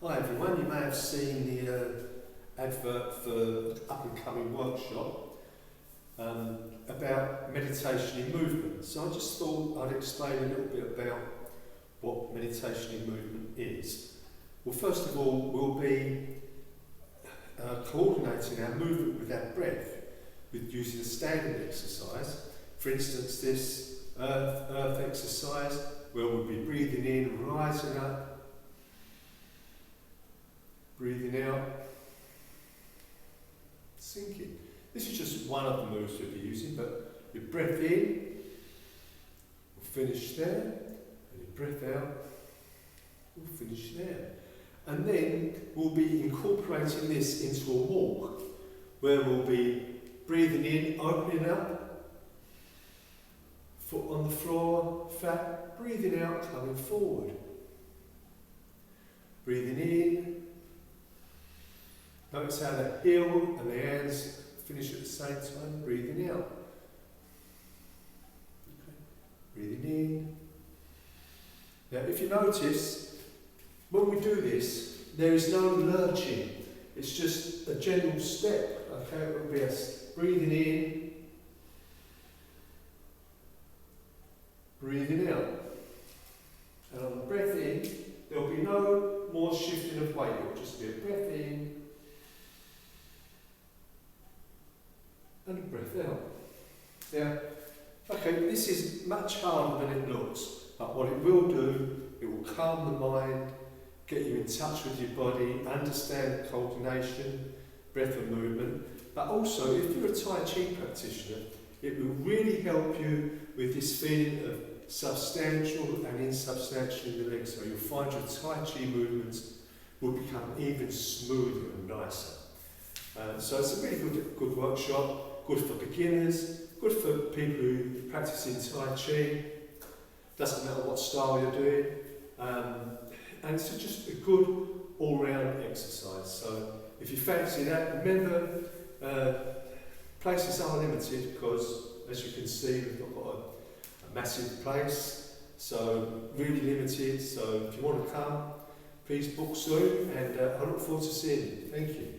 Hi everyone, you may have seen the advert for an up-and-coming workshop about meditation in movement. So I just thought I'd explain a little bit about what meditation in movement is. Well, first of all, we'll be coordinating our movement with our breath with using a standing exercise. For instance, this earth exercise where we'll be breathing in, rising up, breathing out, sinking. This is just one of the moves we'll be using, but your breath in, we'll finish there, and your breath out, we'll finish there. And then we'll be incorporating this into a walk, where we'll be breathing in, opening up, foot on the floor, flat, breathing out, coming forward. Breathing in. Notice how the heel and the hands finish at the same time, breathing out. Okay. Breathing in. Now if you notice, when we do this, there is no lurching. It's just a gentle step. Okay, it will be a breathing in, breathing out. And on the breath in, there will be no more shifting of weight. It will just be a breath in, and a breath out. Now, okay, this is much harder than it looks, but what it will do, it will calm the mind, get you in touch with your body, understand coordination, breath and movement, but also if you're a Tai Chi practitioner, it will really help you with this feeling of substantial and insubstantial in the legs, so you'll find your Tai Chi movements will become even smoother and nicer. So it's a really good workshop, good for beginners, good for people who practice in Tai Chi, doesn't matter what style you're doing, and it's just a good all-round exercise. So if you fancy that, remember places are limited because, as you can see, we've not got a massive place, so really limited. So if you want to come, please book soon, and I look forward to seeing you. Thank you.